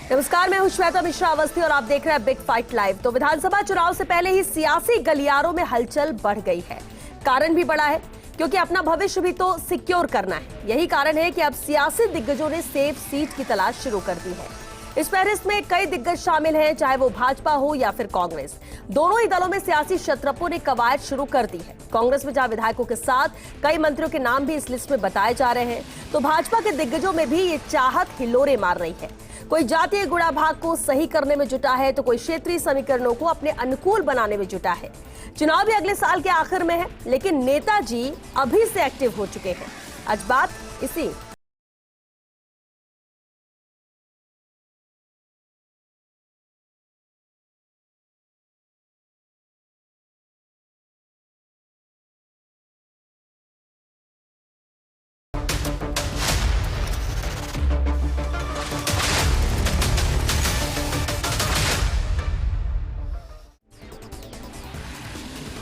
नमस्कार, मैं हूं श्वेता मिश्रा अवस्थी और आप देख रहे हैं बिग फाइट लाइव। तो विधानसभा चुनाव से पहले ही सियासी गलियारों में हलचल बढ़ गई है। कारण भी बड़ा है क्योंकि अपना भविष्य भी तो सिक्योर करना है। यही कारण है कि अब सियासी दिग्गजों ने सेफ सीट की तलाश शुरू कर दी है। इस फहरिस्त में कई दिग्गज शामिल हैं, चाहे वो भाजपा हो या फिर कांग्रेस। दोनों ही दलों में सियासी शतरपों ने कवायद शुरू कर दी है। कांग्रेस में जहां विधायकों के साथ कई मंत्रियों के नाम भी इस लिस्ट में बताए जा रहे हैं, तो भाजपा के दिग्गजों में भी ये चाहत हिलोरे मार रही है। कोई जातीय गुणाभाग को सही करने में जुटा है, तो कोई क्षेत्रीय समीकरणों को अपने अनुकूल बनाने में जुटा है। चुनाव भी अगले साल के आखिर में है, लेकिन नेताजी अभी से एक्टिव हो चुके हैं। आज बात इसी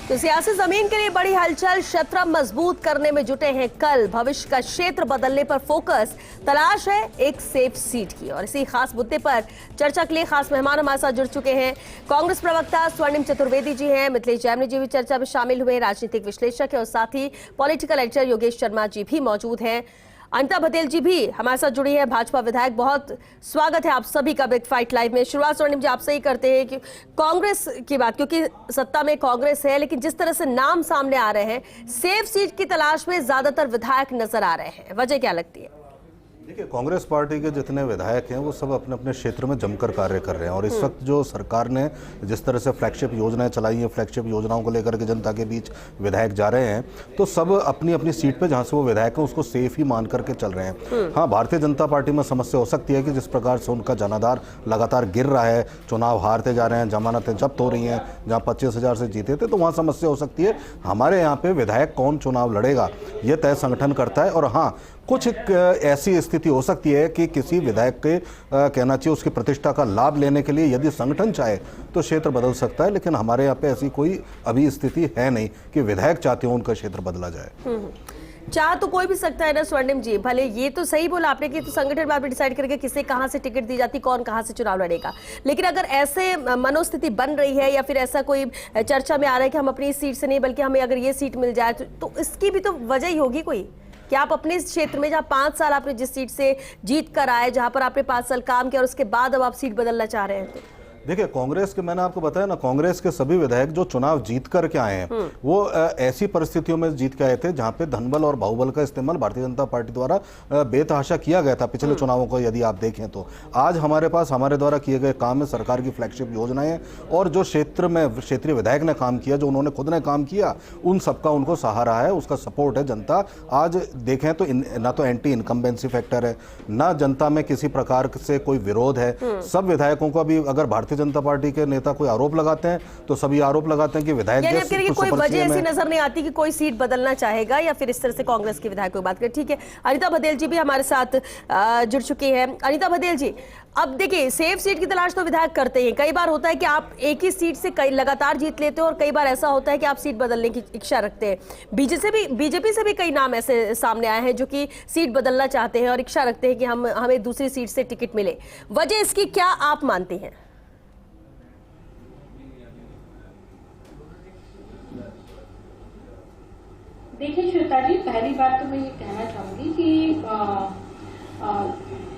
तो सियासी जमीन के लिए बड़ी हलचल, शतरंज मजबूत करने में जुटे हैं कल। भविष्य का क्षेत्र बदलने पर फोकस, तलाश है एक सेफ सीट की। और इसी खास मुद्दे पर चर्चा के लिए खास मेहमान हमारे साथ जुड़ चुके हैं। कांग्रेस प्रवक्ता स्वर्णिम चतुर्वेदी जी हैं, मिथिलेश जैमिनी जी भी चर्चा में शामिल हुए, राजनीतिक विश्लेषक है और साथ ही पॉलिटिकल एडिटर योगेश शर्मा जी भी मौजूद हैं। अनिता भदेल जी भी हमारे साथ जुड़ी है, भाजपा विधायक। बहुत स्वागत है आप सभी का बिग फाइट लाइव में। शुरुआत स्वर्णिम जी आपसे ही करते हैं कि कांग्रेस की बात, क्योंकि सत्ता में कांग्रेस है, लेकिन जिस तरह से नाम सामने आ रहे हैं, सेफ सीट की तलाश में ज्यादातर विधायक नजर आ रहे हैं, वजह क्या लगती है? देखिए, कांग्रेस पार्टी के जितने विधायक हैं वो सब अपने अपने क्षेत्र में जमकर कार्य कर रहे हैं। और इस वक्त जो सरकार ने जिस तरह से फ्लैगशिप योजनाएं चलाई हैं, फ्लैगशिप योजनाओं को लेकर के जनता के बीच विधायक जा रहे हैं, तो सब अपनी अपनी सीट पे जहां से वो विधायक हैं उसको सेफ ही मान करके चल रहे हैं। हाँ, भारतीय जनता पार्टी में समस्या हो सकती है कि जिस प्रकार से उनका जनाधार लगातार गिर रहा है, चुनाव हारते जा रहे हैं, जमानतें जब्त हो रही हैं, जहाँ 25,000 से जीते थे, तो वहाँ समस्या हो सकती है। हमारे यहाँ पे विधायक कौन चुनाव लड़ेगा ये तय संगठन करता है। और हाँ, कुछ एक ऐसी स्थिति हो सकती है कि किसी विधायक के कहना चाहिए उसकी प्रतिष्ठा का लाभ लेने के लिए यदि संगठन चाहे तो क्षेत्र बदल सकता है, लेकिन हमारे यहाँ पे ऐसी कोई अभी स्थिति है नहीं कि विधायक चाहते हो उनका क्षेत्र बदला जाए। चाह तो कोई भी सकता है ना स्वर्णिम जी, भले ये तो सही बोला आपने कि तो संगठन बाद में डिसाइड करके किसे कहां से टिकट दी जाती, कौन कहां से चुनाव लड़ेगा। लेकिन अगर ऐसे मनोस्थिति बन रही है या फिर ऐसा कोई चर्चा में आ रहा है कि हम अपनी सीट से नहीं बल्कि हमें अगर ये सीट मिल जाए, तो इसकी भी तो वजह ही होगी कोई कि आप अपने क्षेत्र में जहां 5 साल आपने जिस सीट से जीत कर आए, जहां पर आपने 5 साल काम किया और उसके बाद अब आप सीट बदलना चाह रहे हैं। तो देखिए, कांग्रेस के मैंने आपको बताया ना, कांग्रेस के सभी विधायक जो चुनाव जीत करके आए हैं वो ऐसी परिस्थितियों में जीत के आए थे जहां पे धनबल और बाहुबल का इस्तेमाल भारतीय जनता पार्टी द्वारा बेतहाशा किया गया था पिछले चुनावों को यदि आप देखें तो। आज हमारे पास हमारे द्वारा किए गए काम में सरकार की फ्लैगशिप योजनाएं और जो क्षेत्र में क्षेत्रीय विधायक ने काम किया, जो उन्होंने खुद ने काम किया, उन सबका उनको सहारा है, उसका सपोर्ट है जनता। आज देखें तो ना तो एंटी इनकम्बेंसी फैक्टर है, ना जनता में किसी प्रकार से कोई विरोध है। सब विधायकों को अभी अगर भारतीय जनता पार्टी के नेता कोई आरोप लगाते हैं तो सभी आरोप लगाते हैं कि विधायक कोई वजह ऐसी नजर नहीं आती कि कोई सीट बदलना चाहेगा या फिर इस तरह से कांग्रेस के विधायकों की बात करें। ठीक है, अनिता भदेल जी भी हमारे साथ जुड़ चुकी हैं। अनिता भदेल जी, अब देखिए, सेफ सीट की तलाश तो विधायक करते हैं। कई बार होता है कि आप एक ही सीट से कई लगातार जीत लेते हो और कई बार ऐसा होता है कि आप सीट बदलने की इच्छा रखते हैं। बीजेपी से भी कई नाम ऐसे सामने आए हैं जो कि सीट बदलना चाहते हैं और इच्छा रखते हैं कि हमें दूसरी सीट से टिकट मिले। वजह इसकी क्या आप मानते हैं? देखिए श्वेता जी, पहली बात तो मैं ये कहना चाहूंगी कि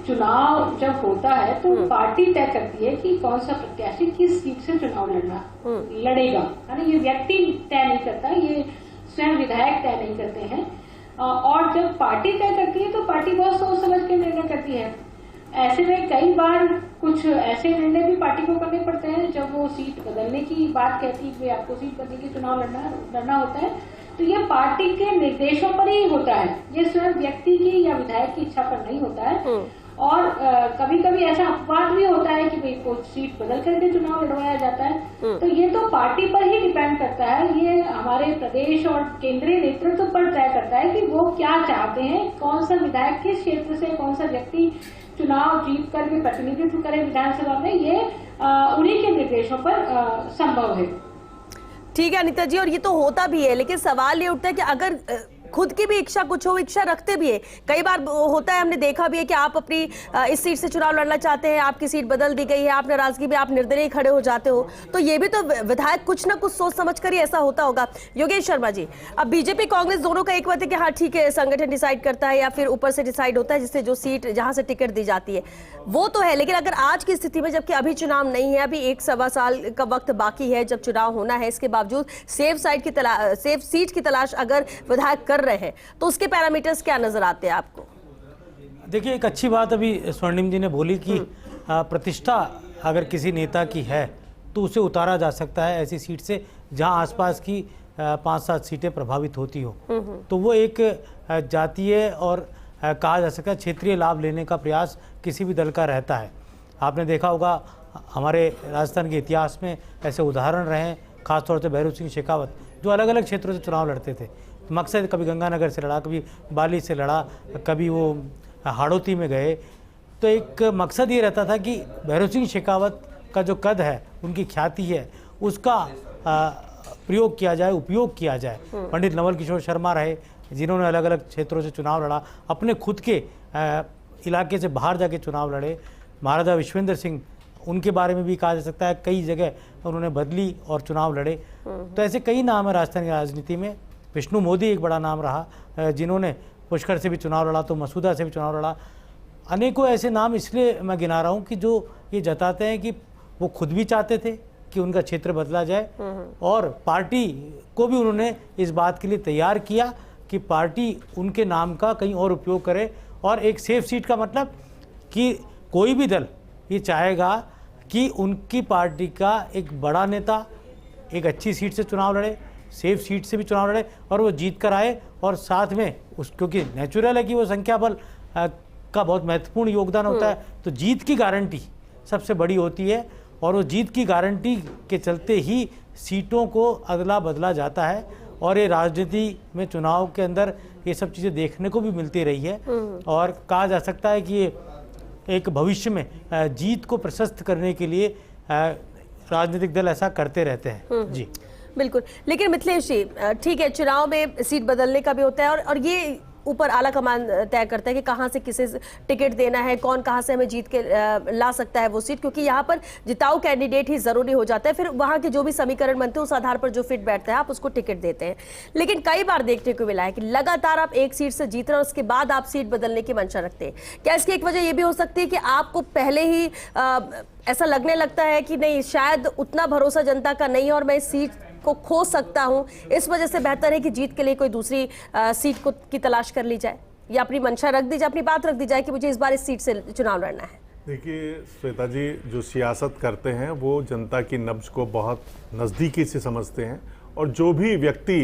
चुनाव जब होता है तो पार्टी तय करती है कि कौन सा प्रत्याशी किस सीट से चुनाव लड़ेगा, है ना। ये व्यक्ति तय नहीं करता, ये स्वयं विधायक तय नहीं करते हैं। और जब पार्टी तय करती है तो पार्टी बहुत सोच समझ के निर्णय करती है। ऐसे में कई बार कुछ ऐसे निर्णय भी पार्टी को करने पड़ते हैं जब वो सीट बदलने की बात कहती है कि आपको सीट बदल के चुनाव लड़ना होता है, तो ये पार्टी के निर्देशों पर ही होता है, ये स्वयं व्यक्ति की या विधायक की इच्छा पर नहीं होता है। और कभी कभी ऐसा अपवाद भी होता है कि भाई कोई सीट बदल करके चुनाव लड़वाया जाता है। तो ये तो पार्टी पर ही डिपेंड करता है, ये हमारे प्रदेश और केंद्रीय नेतृत्व पर तय करता है कि वो क्या चाहते हैं, कौन सा विधायक किस क्षेत्र से, कौन सा व्यक्ति चुनाव जीत करके प्रतिनिधित्व करे विधानसभा में, ये उन्हीं के निर्देशों पर संभव है। ठीक है अनिता जी, और ये तो होता भी है, लेकिन सवाल ये उठता है कि अगर खुद की भी इच्छा कुछ हो, इच्छा रखते भी है। कई बार होता है, हमने देखा भी है कि आप अपनी इस सीट से चुनाव लड़ना चाहते हैं, आपकी सीट बदल दी गई है, आप नाराजगी में आप निर्दलीय खड़े हो जाते हो, तो ये भी तो विधायक कुछ ना कुछ सोच समझ कर ही ऐसा होता होगा। योगेश शर्मा जी, अब बीजेपी कांग्रेस दोनों का एक बात है कि हाँ ठीक है, संगठन डिसाइड करता है या फिर ऊपर से डिसाइड होता है, जिससे जो सीट जहां से टिकट दी जाती है वो तो है, लेकिन अगर आज की स्थिति में जबकि अभी चुनाव नहीं है, अभी 1-1.25 साल का वक्त बाकी है जब चुनाव होना है, इसके बावजूद सेफ सीट की तलाश अगर विधायक कर रहे हैं तो उसके पैरामीटर्स क्या नजर आते हैं आपको? देखिए, एक अच्छी बात अभी स्वर्णिम जी ने बोली कि प्रतिष्ठा अगर किसी नेता की है तो उसे उतारा जा सकता है ऐसी सीट से जहां आसपास की 5-7 सीटें प्रभावित होती हो। तो वो एक जातीय और कहा जा सकता है क्षेत्रीय लाभ लेने का प्रयास किसी भी दल का रहता है। आपने देखा होगा हमारे राजस्थान के इतिहास में ऐसे उदाहरण रहे हैं, खासतौर से भैरव सिंह शेखावत जो अलग अलग क्षेत्रों से चुनाव लड़ते थे। मकसद कभी गंगानगर से लड़ा, कभी बाली से लड़ा, कभी वो हाड़ौती में गए। तो एक मकसद ये रहता था कि भैरव सिंह शेखावत का जो कद है, उनकी ख्याति है, उसका प्रयोग किया जाए, उपयोग किया जाए। पंडित नवल किशोर शर्मा रहे जिन्होंने अलग अलग क्षेत्रों से चुनाव लड़ा, अपने खुद के इलाके से बाहर जाके चुनाव लड़े। महाराजा विश्वेंद्र सिंह, उनके बारे में भी कहा जा सकता है कई जगह उन्होंने बदली और चुनाव लड़े। तो ऐसे कई नाम है राजस्थान की राजनीति में। विष्णु मोदी एक बड़ा नाम रहा जिन्होंने पुष्कर से भी चुनाव लड़ा, तो मसूदा से भी चुनाव लड़ा। अनेकों ऐसे नाम इसलिए मैं गिना रहा हूँ कि जो ये जताते हैं कि वो खुद भी चाहते थे कि उनका क्षेत्र बदला जाए और पार्टी को भी उन्होंने इस बात के लिए तैयार किया कि पार्टी उनके नाम का कहीं और उपयोग करे। और एक सेफ सीट का मतलब कि कोई भी दल ये चाहेगा कि उनकी पार्टी का एक बड़ा नेता एक अच्छी सीट से चुनाव लड़े, सेफ सीट से भी चुनाव लड़े और वो जीत कर आए। और साथ में क्योंकि नेचुरल है कि वो संख्या बल का बहुत महत्वपूर्ण योगदान होता है, तो जीत की गारंटी सबसे बड़ी होती है। और वो जीत की गारंटी के चलते ही सीटों को अदला बदला जाता है। और ये राजनीति में चुनाव के अंदर ये सब चीज़ें देखने को भी मिलती रही है। और कहा जा सकता है कि ये एक भविष्य में जीत को प्रशस्त करने के लिए राजनीतिक दल ऐसा करते रहते हैं। जी बिल्कुल। लेकिन मिथिलेश जी, ठीक है, चुनाव में सीट बदलने का भी होता है और ये ऊपर आला कमान तय करता है कि कहां से किसे टिकट देना है, कौन कहां से हमें जीत के ला सकता है वो सीट, क्योंकि यहां पर जिताऊ कैंडिडेट ही जरूरी हो जाता है। फिर वहां के जो भी समीकरण बनते हैं उस आधार पर जो फिट बैठता है आप उसको टिकट देते हैं। लेकिन कई बार देखने को मिला है कि लगातार आप एक सीट से जीत रहे हैं, उसके बाद आप सीट बदलने की मंशा रखते हैं। क्या इसकी एक वजह यह भी हो सकती है कि आपको पहले ही ऐसा लगने लगता है कि नहीं, शायद उतना भरोसा जनता का नहीं है और मैं इस सीट को खो सकता हूं, इस वजह से बेहतर है कि जीत के लिए कोई दूसरी सीट को की तलाश कर ली जाए, या अपनी मंशा रख दी जाए, अपनी बात रख दी जाए कि मुझे इस बार इस सीट से चुनाव लड़ना है? देखिए श्वेता जी, जो सियासत करते हैं वो जनता की नब्ज को बहुत नज़दीकी से समझते हैं। और जो भी व्यक्ति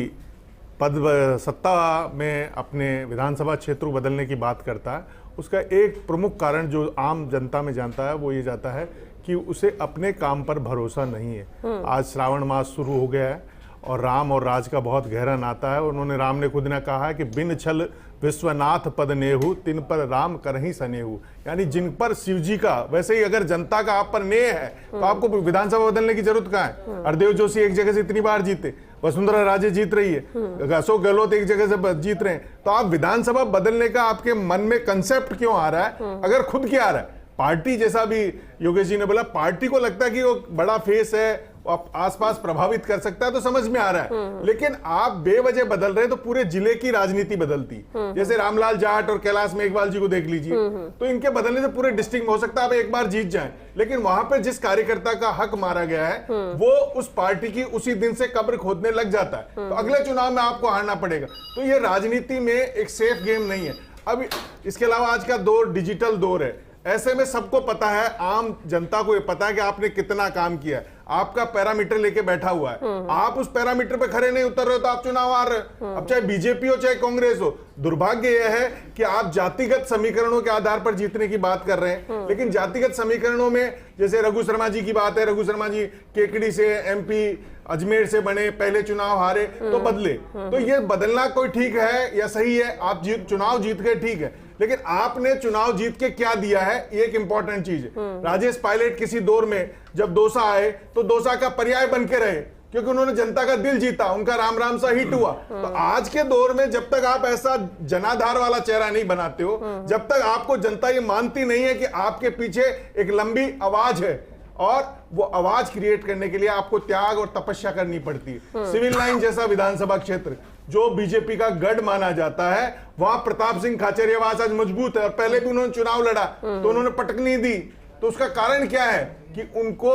सत्ता में अपने विधानसभा क्षेत्र को बदलने की बात करता है, उसका एक प्रमुख कारण जो आम जनता में जानता है वो ये जाता है कि उसे अपने काम पर भरोसा नहीं है। आज श्रावण मास शुरू हो गया है और राम और राज का बहुत गहरा नाता है। उन्होंने, राम ने खुद ने कहा है कि बिन छल विश्वनाथ पद नेहु, तिन पर राम करहि सनेहु। यानी जिन पर शिव जी का, वैसे ही अगर जनता का आप पर नेह है तो आपको विधानसभा बदलने की जरूरत कहाँ है? हरदेव जोशी एक जगह से इतनी बार जीते, वसुंधरा राजे जीत रही है, अशोक गहलोत एक जगह से जीत रहे हैं, तो आप विधानसभा बदलने का आपके मन में कंसेप्ट क्यों आ रहा है? अगर खुद की आ रहा है, पार्टी जैसा भी योगेश जी ने बोला, पार्टी को लगता है कि वो बड़ा फेस है, आसपास प्रभावित कर सकता है, तो समझ में आ रहा है। लेकिन आप बेवजह बदल रहे हैं तो पूरे जिले की राजनीति बदलती। जैसे रामलाल जाट और कैलाश मेघवाल जी को देख लीजिए, तो इनके बदलने से पूरे डिस्ट्रिक्ट में हो सकता है आप एक बार जीत जाएं, लेकिन वहां पर जिस कार्यकर्ता का हक मारा गया है वो उस पार्टी की उसी दिन से कब्र खोदने लग जाता है, तो अगले चुनाव में आपको हारना पड़ेगा। तो ये राजनीति में एक सेफ गेम नहीं है। अब इसके अलावा आज का दौर डिजिटल दौर है, ऐसे में सबको पता है, आम जनता को ये पता है कि आपने कितना काम किया है, आपका पैरामीटर लेके बैठा हुआ है। आप उस पैरामीटर पे खरे नहीं उतर रहे हो तो आप चुनाव हार रहे हो। अब चाहे बीजेपी हो चाहे कांग्रेस हो, दुर्भाग्य यह है कि आप जातिगत समीकरणों के आधार पर जीतने की बात कर रहे हैं। लेकिन जातिगत समीकरणों में जैसे रघु शर्मा जी की बात है, रघु शर्मा जी केकड़ी से एमपी अजमेर से बने, पहले चुनाव हारे तो बदले, तो ये बदलना कोई ठीक है या सही है? आप चुनाव जीत गए, ठीक है, लेकिन आपने चुनाव जीत के क्या दिया है, ये एक इंपॉर्टेंट चीज है। राजेश पायलट किसी दौर में जब दोसा आए तो दोसा का पर्याय बन के रहे, क्योंकि उन्होंने जनता का दिल जीता, उनका राम राम सा हिट हुआ। तो आज के दौर में जब तक आप ऐसा जनाधार वाला चेहरा नहीं बनाते हो, जब तक आपको जनता ये मानती नहीं है कि आपके पीछे एक लंबी आवाज है, और वो आवाज क्रिएट करने के लिए आपको त्याग और तपस्या करनी पड़ती है। सिविल लाइन जैसा विधानसभा क्षेत्र जो बीजेपी का गढ़ माना जाता है, वहां प्रताप सिंह खाचरियावास आज मजबूत है, और पहले भी उन्होंने चुनाव लड़ा तो उन्होंने पटक नहीं दी। तो उसका कारण क्या है कि उनको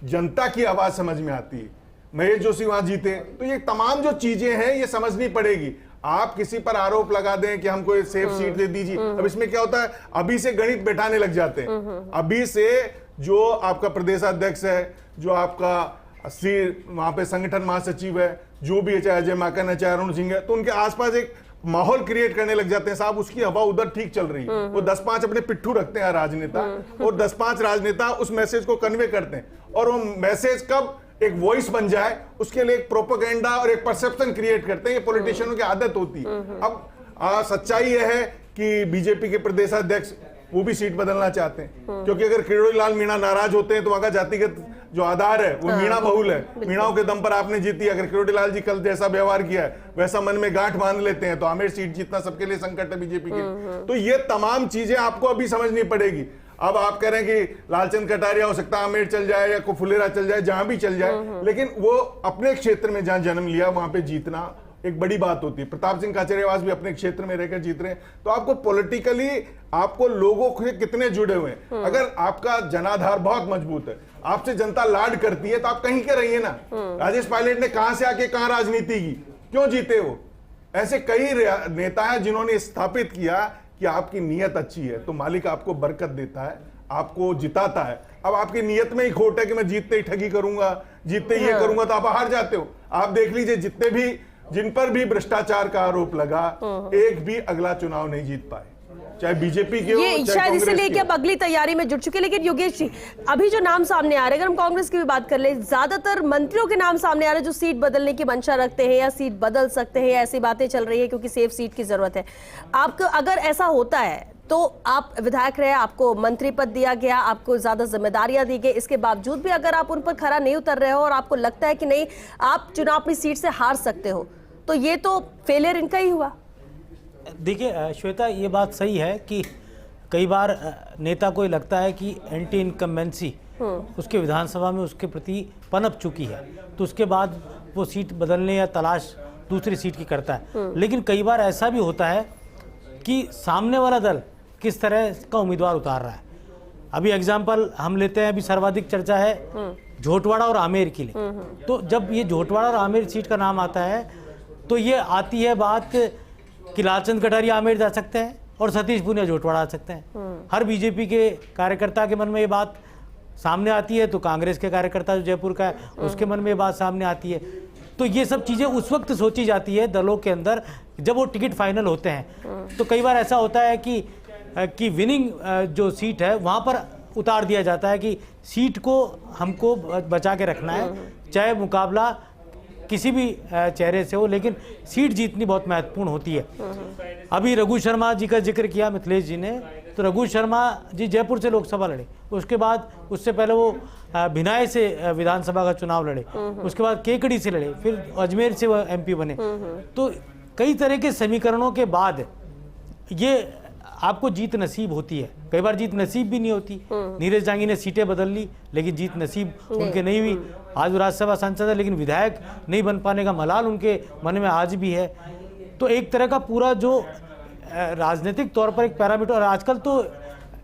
जनता की आवाज समझ में आती है। महेश जोशी वहां जीते, तो ये तमाम जो चीजें हैं ये समझनी पड़ेगी। आप किसी पर आरोप लगा दें कि हमको ये सेफ सीट दे दीजिए, अब इसमें क्या होता है, अभी से गणित बैठाने लग जाते हैं। अभी से जो आपका प्रदेशाध्यक्ष है, जो आपका वहां पे संगठन महासचिव है, जो भी है, चाहे अजय माकन है, चाहे अरुण सिंह है, तो उनके आसपास एक माहौल क्रिएट करने लग जाते हैं। साहब उसकी हवा उधर ठीक चल रही है, वो 10-5 अपने पिट्ठू रखते हैं राजनेता, और 10-5 राजनेता उस मैसेज को कन्वे करते हैं, और वो मैसेज कब एक वॉइस बन जाए उसके लिए एक प्रोपेगेंडा और एक परसेप्शन क्रिएट करते हैं। ये पॉलिटिशियनों की आदत होती है। अब सच्चाई यह है कि बीजेपी के प्रदेशाध्यक्ष वो भी सीट बदलना चाहते हैं, क्योंकि अगर किरोड़ी लाल मीणा नाराज होते हैं तो वहां का जातिगत जो आधार है वो मीणा बहुल है, मीणाओं के दम पर आपने जीती। अगर किरोड़ी लाल जी कल जैसा व्यवहार किया है वैसा मन में गांठ बांध लेते हैं तो आमेर सीट जीतना सबके लिए संकट है बीजेपी के। तो ये तमाम चीजें आपको अभी समझनी पड़ेगी। अब आप कह रहे हैं कि लालचंद कटारिया हो सकता है आमेर चल जाए या फुलेरा चल जाए, जहां भी चल जाए, लेकिन वो अपने क्षेत्र में जहां जन्म लिया वहां पे जीतना एक बड़ी बात होती है। प्रताप सिंह खाचरियावास भी अपने क्षेत्र में रहकर जीत रहे हैं। तो आपको पॉलिटिकली आपको लोगों से कितने जुड़े हुए हैं, अगर आपका जनाधार बहुत मजबूत है, आपसे जनता लाड करती है, तो आप कहीं के रहिए ना। राजेश पायलट ने कहां से आके कहां राजनीति की, क्यों जीते वो? ऐसे कई नेता हैं जिन्होंने स्थापित किया कि आपकी नीयत अच्छी है तो मालिक आपको बरकत देता है, आपको जिताता है। अब आपकी नीयत में ही खोट है कि मैं जीतते ही ठगी करूंगा, जीतते ही ये करूंगा, तो आप हार जाते हो। आप देख लीजिए जितने भी जिन पर भी भ्रष्टाचार का आरोप लगा, एक भी अगला चुनाव नहीं जीत पाए, चाहे बीजेपी के हो, ये शायद इसलिए कि अब अगली तैयारी में जुट चुके। लेकिन योगेश जी, अभी जो नाम सामने आ रहे हैं, अगर हम कांग्रेस की भी बात कर ले, ज्यादातर मंत्रियों के नाम सामने आ रहे हैं जो सीट बदलने की मंशा रखते हैं या सीट बदल सकते हैं, ऐसी बातें चल रही है क्योंकि सेफ सीट की जरूरत है। आपको अगर ऐसा होता है तो आप विधायक रहे, आपको मंत्री पद दिया गया, आपको ज्यादा जिम्मेदारियां दी गई, इसके बावजूद भी अगर आप उन पर खरा नहीं उतर रहे हो और आपको लगता है कि नहीं आप चुनाव अपनी सीट से हार सकते हो, तो ये तो फेलियर इनका ही हुआ। देखिए श्वेता, ये बात सही है कि कई बार नेता को लगता है कि एंटी इनकम्बेंसी उसके विधानसभा में उसके प्रति पनप चुकी है, तो उसके बाद वो सीट बदलने या तलाश दूसरी सीट की करता है। लेकिन कई बार ऐसा भी होता है कि सामने वाला दल किस तरह का उम्मीदवार उतार रहा है। अभी एग्जाम्पल हम लेते हैं, अभी सर्वाधिक चर्चा है झोटवाड़ा और आमेर के लिए। तो जब ये झोटवाड़ा और आमेर सीट का नाम आता है तो ये आती है बात कि लालचंद कटारिया आमेर जा सकते हैं और सतीश पूनिया झोटवाड़ा आ सकते हैं। हर बीजेपी के कार्यकर्ता के मन में ये बात सामने आती है, तो कांग्रेस के कार्यकर्ता जो जयपुर का है उसके मन में ये बात सामने आती है। तो ये सब चीज़ें उस वक्त सोची जाती है दलों के अंदर जब वो टिकट फाइनल होते हैं। तो कई बार ऐसा होता है कि विनिंग जो सीट है वहाँ पर उतार दिया जाता है कि सीट को हमको बचा के रखना है, चाहे मुकाबला किसी भी चेहरे से हो, लेकिन सीट जीतनी बहुत महत्वपूर्ण होती है। अभी रघु शर्मा जी का जिक्र किया मिथिलेश जी ने, तो रघु शर्मा जी जयपुर से लोकसभा लड़े, उसके बाद उससे पहले वो भिनाई से विधानसभा का चुनाव लड़े, उसके बाद केकड़ी से लड़े, फिर अजमेर से वो एमपी बने। तो कई तरह के समीकरणों के बाद ये आपको जीत नसीब होती है। कई बार जीत नसीब भी नहीं होती। नीरज जांगी ने सीटें बदल ली लेकिन जीत नसीब उनके नहीं हुई। आज वो राज्यसभा सांसद है लेकिन विधायक नहीं बन पाने का मलाल उनके मन में आज भी है। तो एक तरह का पूरा जो राजनीतिक तौर पर एक पैरामीटर, और आजकल तो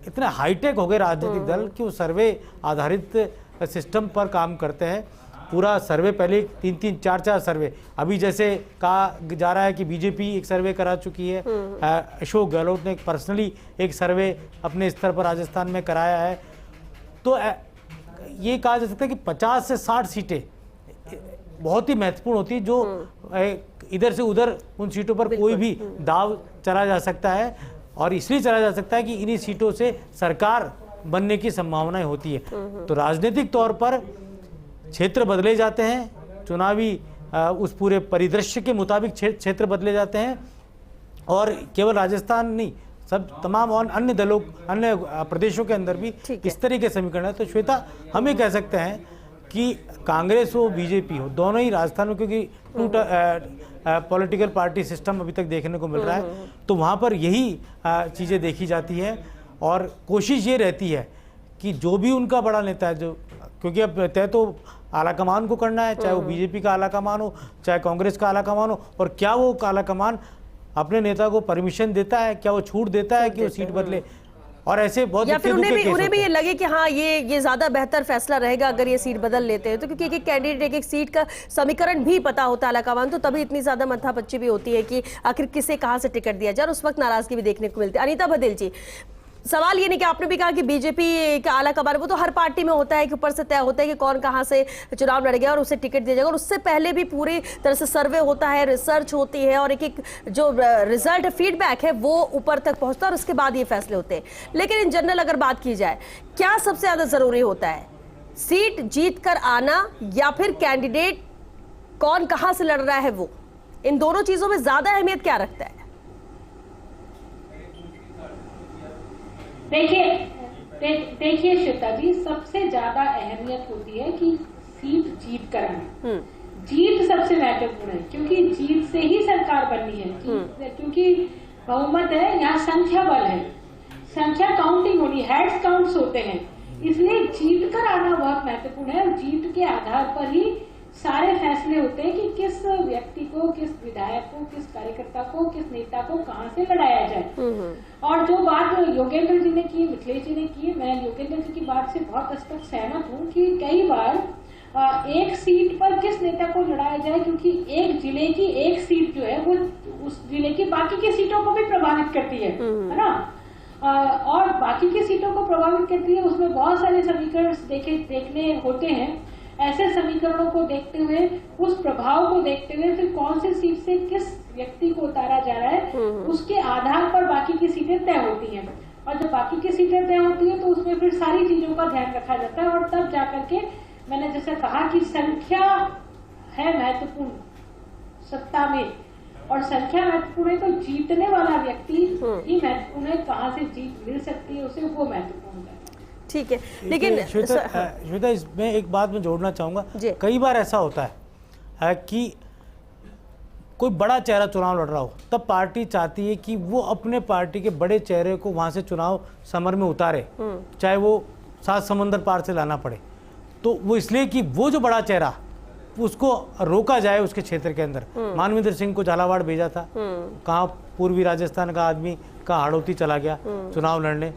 इतने हाईटेक हो गए राजनीतिक दल कि वो सर्वे आधारित सिस्टम पर काम करते हैं। पूरा सर्वे पहले 3-3, 4-4 सर्वे, अभी जैसे कहा जा रहा है कि बीजेपी एक सर्वे करा चुकी है, अशोक गहलोत ने पर्सनली एक सर्वे अपने स्तर पर राजस्थान में कराया है। तो ये कहा जा सकता है कि 50 से 60 सीटें बहुत ही महत्वपूर्ण होती है, जो इधर से उधर उन सीटों पर कोई भी दाव चला जा सकता है, और इसलिए चला जा सकता है कि इन्हीं सीटों से सरकार बनने की संभावनाएं होती है। तो राजनीतिक तौर पर क्षेत्र बदले जाते हैं, चुनावी उस पूरे परिदृश्य के मुताबिक क्षेत्र बदले जाते हैं, और केवल राजस्थान नहीं, सब तमाम और अन्य दलों, अन्य प्रदेशों के अंदर भी इस तरह के समीकरण है। तो श्वेता, हम ये कह सकते हैं कि कांग्रेस हो बीजेपी हो, दोनों ही राजस्थान में, क्योंकि टू पॉलिटिकल पार्टी सिस्टम अभी तक देखने को मिल रहा है, तो वहाँ पर यही चीज़ें देखी जाती है और कोशिश ये रहती है कि जो भी उनका बड़ा नेता है, जो क्योंकि अब तय तो आलाकमान को करना है, चाहे वो बीजेपी का आलाकमान हो चाहे कांग्रेस का आलाकमान हो, और क्या वो आलाकमान अपने नेता को परमिशन देता है, क्या वो छूट देता है कि वो सीट बदले, और ऐसे बहुत या फिर उन्हें भी ये लगे कि हाँ ये ज्यादा बेहतर फैसला रहेगा अगर ये सीट बदल लेते हैं, तो क्योंकि एक कैंडिडेट एक सीट का समीकरण भी पता होता है आलाकमान, तो तभी इतनी ज्यादा माथापच्ची भी होती है कि आखिर किसे कहाँ से टिकट दिया जाए, और उस वक्त नाराजगी भी देखने को मिलती है। अनीता बदेल जी, सवाल ये नहीं कि आपने भी कहा कि बीजेपी का आलाकमान वो तो हर पार्टी में होता है कि ऊपर से तय होता है कि कौन कहां से चुनाव लड़ेगा और उसे टिकट दिया जाएगा, और उससे पहले भी पूरी तरह से सर्वे होता है, रिसर्च होती है, और एक जो रिजल्ट फीडबैक है वो ऊपर तक पहुंचता है, और उसके बाद ये फैसले होते हैं। लेकिन इन जनरल अगर बात की जाए, क्या सबसे ज्यादा जरूरी होता है, सीट जीत कर आना या फिर कैंडिडेट कौन कहां से लड़ रहा है वो? इन दोनों चीजों में ज्यादा अहमियत क्या रखता है? देखिए श्वेता जी, सबसे ज्यादा अहमियत होती है कि सीट जीत कर आना। जीत सबसे महत्वपूर्ण है, क्योंकि जीत से ही सरकार बननी है, क्योंकि बहुमत है, यहाँ संख्या बल है, संख्या काउंटिंग होनी, हेड्स काउंट्स होते हैं, इसलिए जीत कर आना बहुत महत्वपूर्ण है। और जीत के आधार पर ही सारे फैसले होते हैं कि किस व्यक्ति को, किस विधायक को, किस कार्यकर्ता को, किस नेता को कहां से लड़ाया जाए। और जो बात योगेंद्र जी ने की, मिथिलेश जी ने की, मैं योगेंद्र जी की बात से बहुत हद तक सहमत हूँ कि कई बार एक सीट पर किस नेता को लड़ाया जाए, क्योंकि एक जिले की एक सीट जो है वो उस जिले की बाकी की सीटों को भी प्रभावित करती है ना, और बाकी की सीटों को प्रभावित करती है। उसमें बहुत सारे समीकरण देखने होते हैं। ऐसे समीकरणों को देखते हुए, उस प्रभाव को देखते हुए, फिर कौन सी सीट से किस व्यक्ति को उतारा जा रहा है, उसके आधार पर बाकी की सीटें तय होती हैं। और जब बाकी की सीटें तय होती है तो उसमें फिर सारी चीजों का ध्यान रखा जाता है, और तब जाकर के मैंने जैसे कहा कि संख्या है महत्वपूर्ण सत्ता में, और संख्या महत्वपूर्ण है तो जीतने वाला व्यक्ति ही महत्वपूर्ण है, कहाँ से जीत मिल सकती है उसे, वो महत्वपूर्ण है। ठीक है, लेकिन श्वेता इसमें एक बात मैं जोड़ना चाहूँगा, कई बार ऐसा होता है कि कोई बड़ा चेहरा चुनाव लड़ रहा हो, तब पार्टी चाहती है कि वो अपने पार्टी के बड़े चेहरे को वहाँ से चुनाव समर में उतारे, चाहे वो 7 समंदर पार से लाना पड़े। तो वो इसलिए कि वो जो बड़ा चेहरा उसको रोका जाए उसके क्षेत्र के अंदर। मानवेंद्र सिंह को झालावाड़ भेजा था, कहाँ पूर्वी राजस्थान का आदमी का हाड़ौती चला गया चुनाव लड़ने।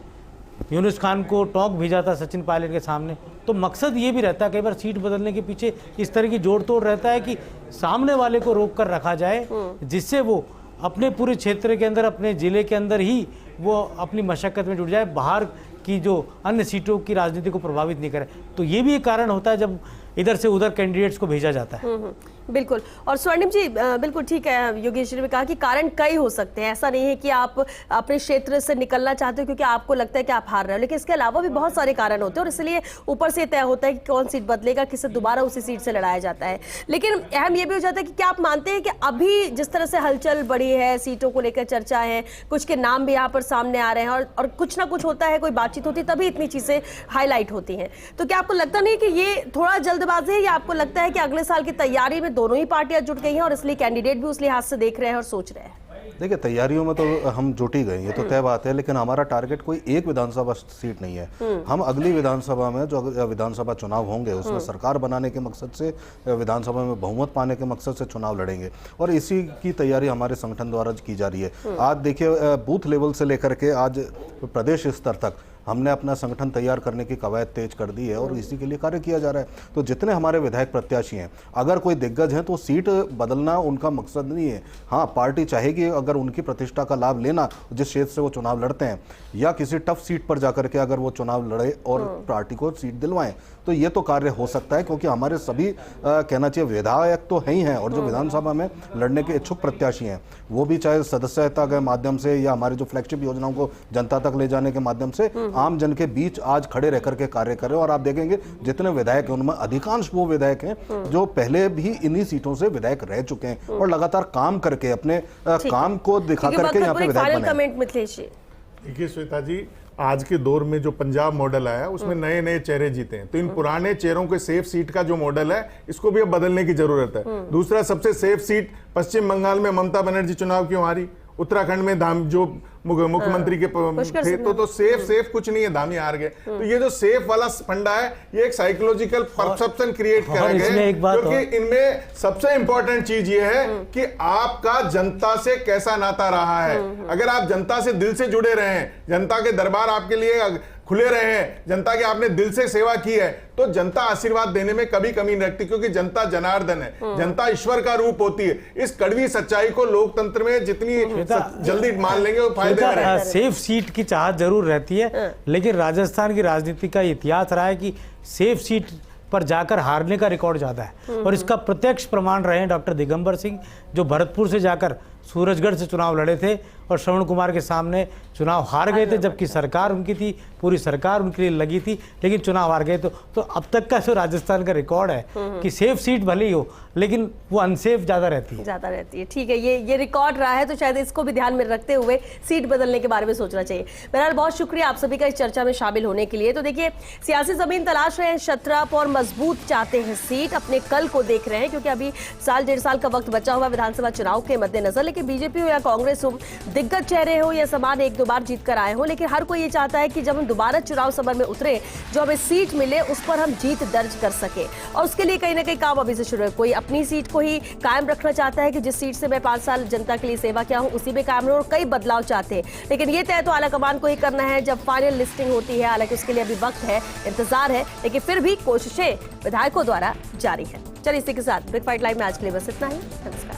यूनुस खान को टॉक भेजा था सचिन पायलट के सामने। तो मकसद ये भी रहता है कई बार सीट बदलने के पीछे इस तरह की जोड़ तोड़ रहता है कि सामने वाले को रोक कर रखा जाए, जिससे वो अपने पूरे क्षेत्र के अंदर, अपने जिले के अंदर ही वो अपनी मशक्कत में जुट जाए, बाहर की जो अन्य सीटों की राजनीति को प्रभावित नहीं करे। तो ये भी एक कारण होता है जब इधर से उधर कैंडिडेट्स को भेजा जाता है। बिल्कुल। और स्वर्णिम जी बिल्कुल ठीक है, योगेश जी ने कहा कि कारण कई हो सकते हैं। ऐसा नहीं है कि आप अपने क्षेत्र से निकलना चाहते हो क्योंकि आपको लगता है कि आप हार रहे हो, लेकिन इसके अलावा भी बहुत सारे कारण होते हैं, और इसलिए ऊपर से तय होता है कि कौन सीट बदलेगा, किसे दोबारा उसी सीट से लड़ाया जाता है। लेकिन अहम यह भी हो जाता है कि क्या आप मानते हैं कि अभी जिस तरह से हलचल बढ़ी है, सीटों को लेकर चर्चा है, कुछ के नाम भी यहाँ पर सामने आ रहे हैं, और कुछ ना कुछ होता है, कोई बातचीत होती है तभी इतनी चीजें हाईलाइट होती हैं, तो क्या आपको लगता नहीं कि ये थोड़ा जल्दबाजी है, या आपको लगता है कि अगले साल की तैयारी में दोनों ही पार्टियां जुट गई हैं और इसलिए कैंडिडेट भी उस लिहाज से देख रहे हैं और सोच रहे हैं? देखिए, तैयारियों में तो हम जुट ही गए, ये तो तय बात है, लेकिन हमारा टारगेट कोई एक विधानसभा सीट नहीं है। हम अगली विधानसभा में जो विधानसभा चुनाव होंगे उसमें सरकार बनाने के मकसद से, विधानसभा में बहुमत पाने के मकसद से चुनाव लड़ेंगे, और इसी की तैयारी हमारे संगठन द्वारा की जा रही है। आज देखिए, बूथ लेवल से लेकर के आज प्रदेश स्तर तक हमने अपना संगठन तैयार करने की कवायद तेज कर दी है, और इसी के लिए कार्य किया जा रहा है। तो जितने हमारे विधायक प्रत्याशी हैं, अगर कोई दिग्गज हैं तो सीट बदलना उनका मकसद नहीं है। हाँ, पार्टी चाहेगी अगर उनकी प्रतिष्ठा का लाभ लेना, जिस क्षेत्र से वो चुनाव लड़ते हैं, या किसी टफ सीट पर जाकर के अगर वो चुनाव लड़े और पार्टी को सीट दिलवाएं, तो ये तो कार्य हो सकता है, क्योंकि हमारे सभी कहना चाहिए विधायक तो है ही हैं, और जो विधानसभा में लड़ने के इच्छुक प्रत्याशी हैं वो भी चाहे सदस्यता के माध्यम से या हमारे जो फ्लैगशिप योजनाओं को जनता तक ले जाने के माध्यम से आम जन के बीच आज खड़े रह करके कार्य करें। और आप देखेंगे जितने विधायक हैं उनमें अधिकांश वो विधायक हैं जो पहले भी इन्हीं सीटों से विधायक रह चुके हैं और लगातार काम करके अपने काम को दिखा करके यहाँ पे विधायक बने। देखिए श्वेता जी, आज के दौर में जो पंजाब मॉडल आया उसमें नए नए चेहरे जीते हैं, तो इन पुराने चेहरों के सेफ सीट का जो मॉडल है इसको भी अब बदलने की जरूरत है। दूसरा, सबसे सेफ सीट पश्चिम बंगाल में ममता बनर्जी चुनाव क्यों हारी, उत्तराखंड में धाम जो मुख्यमंत्री के थे तो सेफ कुछ नहीं है, धामी हार गए। तो ये जो सेफ वाला फंडा है ये एक साइकोलॉजिकल परसेप्शन क्रिएट करा गया, क्योंकि इनमें सबसे इंपॉर्टेंट चीज ये है कि आपका जनता से कैसा नाता रहा है। अगर आप जनता से दिल से जुड़े रहे हैं, जनता के दरबार आपके लिए खुले रहे हैं, जनता की आपने दिल से सेवा की है, तो जनता आशीर्वाद देने में कभी कमी नहीं रखती, क्योंकि जनता जनार्दन है, जनता ईश्वर का रूप होती है। इस कड़वी सच्चाई को लोकतंत्र में जितनी जल्दी मान लेंगे वो फायदे में रहेगा। सेफ सीट की चाहत जरूर रहती है, लेकिन राजस्थान की राजनीति का इतिहास रहा है कि सेफ सीट पर जाकर हारने का रिकॉर्ड ज्यादा है, और इसका प्रत्यक्ष प्रमाण रहे हैं डॉक्टर दिगंबर सिंह, जो भरतपुर से जाकर सूरजगढ़ से चुनाव लड़े थे और श्रवण कुमार के सामने चुनाव हार गए थे, जबकि सरकार उनकी थी, पूरी सरकार उनके लिए लगी थी, लेकिन चुनाव हार गए। तो अब तक का जो राजस्थान का रिकॉर्ड है कि सेफ सीट भले ही हो लेकिन वो अनसेफ ज्यादा रहती है। ठीक है, ये रिकॉर्ड रहा है, तो शायद इसको भी ध्यान में रखते हुए सीट बदलने के बारे में सोचना चाहिए। बहरहाल बहुत शुक्रिया आप सभी का इस चर्चा में शामिल होने के लिए। तो देखिए, सियासी जमीन तलाश रहे हैं शत्रप और मजबूत चाहते हैं सीट, अपने कल को देख रहे हैं, क्योंकि अभी साल 1.5 साल का वक्त बचा हुआ विधानसभा चुनाव के मद्देनजर। लेकिन बीजेपी हो या कांग्रेस हो, दिग्गज चेहरे हो या समान 1-2 बार जीत कर आए हो, लेकिन हर कोई ये चाहता है कि जब हम दोबारा चुनाव समर में उतरे, जो हमें सीट मिले उस पर हम जीत दर्ज कर सके, और उसके लिए कहीं ना कहीं काम अभी से शुरू है। कोई अपनी सीट को ही कायम रखना चाहता है कि जिस सीट से मैं 5 साल जनता के लिए सेवा किया हूं उसी में कायम रहूं, और कई बदलाव चाहते हैं, लेकिन ये तय तो आलाकमान को ही करना है जब फाइनल लिस्टिंग होती है। हालांकि उसके लिए अभी वक्त है, इंतजार है, लेकिन फिर भी कोशिशें विधायकों द्वारा जारी है। चलिए इसी के साथ बिग फाइट लाइव में आज के लिए बस इतना ही। नमस्कार।